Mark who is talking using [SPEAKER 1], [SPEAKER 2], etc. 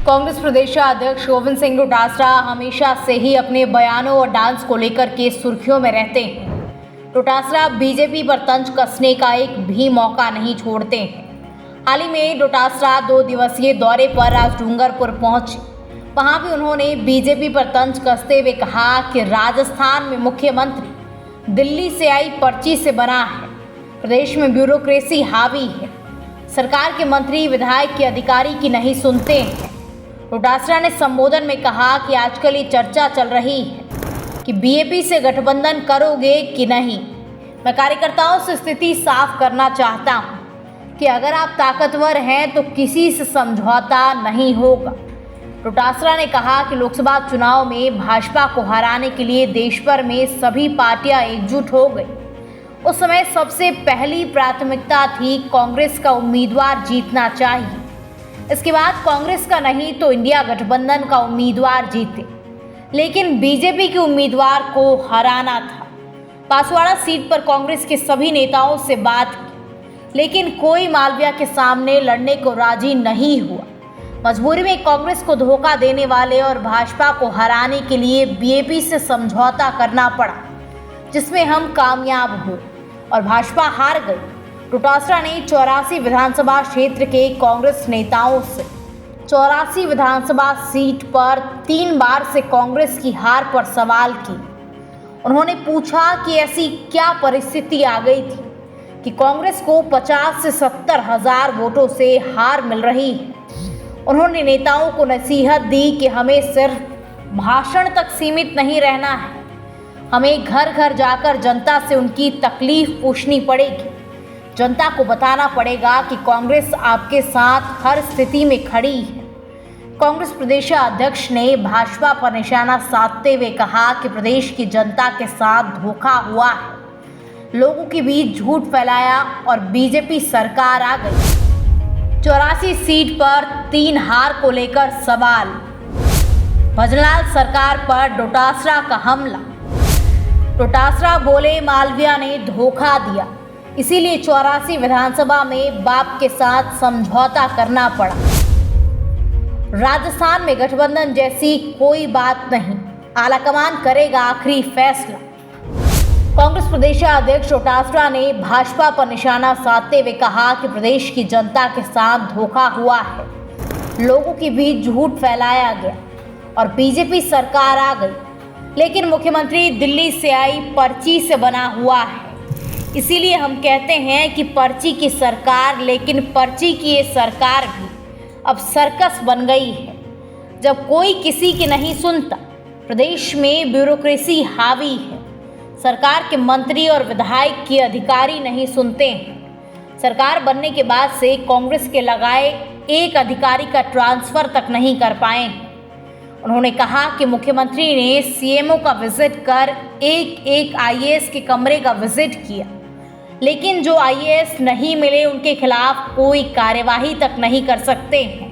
[SPEAKER 1] कांग्रेस प्रदेश अध्यक्ष गोविंद सिंह डोटासरा हमेशा से ही अपने बयानों और डांस को लेकर के सुर्खियों में रहते हैं। डोटासरा बीजेपी पर तंज कसने का एक भी मौका नहीं छोड़ते हैं। हाल ही में डोटासरा 2 दिवसीय दौरे पर आज डूंगरपुर पहुंचे। वहां भी उन्होंने बीजेपी पर तंज कसते हुए कहा कि राजस्थान में मुख्यमंत्री दिल्ली से आई पर्ची से बना है। प्रदेश में ब्यूरोक्रेसी हावी है। सरकार के मंत्री विधायक के अधिकारी की नहीं सुनते हैं। डोटासरा ने संबोधन में कहा कि आजकल ये चर्चा चल रही है कि बीजेपी से गठबंधन करोगे कि नहीं। मैं कार्यकर्ताओं से स्थिति साफ करना चाहता हूं कि अगर आप ताकतवर हैं तो किसी से समझौता नहीं होगा। डोटासरा ने कहा कि लोकसभा चुनाव में भाजपा को हराने के लिए देश भर में सभी पार्टियां एकजुट हो गई। उस समय सबसे पहली प्राथमिकता थी कांग्रेस का उम्मीदवार जीतना चाहिए। इसके बाद कांग्रेस का नहीं तो इंडिया गठबंधन का उम्मीदवार जीते, लेकिन बीजेपी के उम्मीदवार को हराना था। बांसवाड़ा सीट पर कांग्रेस के सभी नेताओं से बात की, लेकिन कोई मालविया के सामने लड़ने को राजी नहीं हुआ। मजबूरी में कांग्रेस को धोखा देने वाले और भाजपा को हराने के लिए बीजेपी से समझौता करना पड़ा, जिसमें हम कामयाब हुए और भाजपा हार गई। डोटासरा ने 84 विधानसभा क्षेत्र के कांग्रेस नेताओं से 84 विधानसभा सीट पर 3 बार से कांग्रेस की हार पर सवाल किए। उन्होंने पूछा कि ऐसी क्या परिस्थिति आ गई थी कि कांग्रेस को 50 से 70 हजार वोटों से हार मिल रही है। उन्होंने नेताओं को नसीहत दी कि हमें सिर्फ भाषण तक सीमित नहीं रहना है, हमें घर घर जाकर जनता से उनकी तकलीफ पूछनी पड़ेगी। जनता को बताना पड़ेगा कि कांग्रेस आपके साथ हर स्थिति में खड़ी है। कांग्रेस प्रदेश अध्यक्ष ने भाजपा पर निशाना साधते हुए कहा कि प्रदेश की जनता के साथ धोखा हुआ है, लोगों के बीच झूठ फैलाया और बीजेपी सरकार आ गई। 84 सीट पर 3 हार को लेकर सवाल। भजनलाल सरकार पर डोटासरा का हमला। डोटासरा बोले मालविया ने धोखा दिया, इसीलिए 84 विधानसभा में बाप के साथ समझौता करना पड़ा। राजस्थान में गठबंधन जैसी कोई बात नहीं, आलाकमान करेगा आखिरी फैसला। कांग्रेस प्रदेश अध्यक्ष डोटासरा ने भाजपा पर निशाना साधते हुए कहा कि प्रदेश की जनता के साथ धोखा हुआ है, लोगों के बीच झूठ फैलाया गया और बीजेपी सरकार आ गई, लेकिन मुख्यमंत्री दिल्ली से आई पर्ची से बना हुआ है। इसीलिए हम कहते हैं कि पर्ची की सरकार, लेकिन पर्ची की ये सरकार भी अब सर्कस बन गई है। जब कोई किसी की नहीं सुनता, प्रदेश में ब्यूरोक्रेसी हावी है। सरकार के मंत्री और विधायक के अधिकारी नहीं सुनते हैं। सरकार बनने के बाद से कांग्रेस के लगाए एक अधिकारी का ट्रांसफ़र तक नहीं कर पाए हैं। उन्होंने कहा कि मुख्यमंत्री ने सीएमओ का विजिट कर एक आईएएस के कमरे का विजिट किया, लेकिन जो आईएएस नहीं मिले उनके खिलाफ कोई कार्यवाही तक नहीं कर सकते हैं।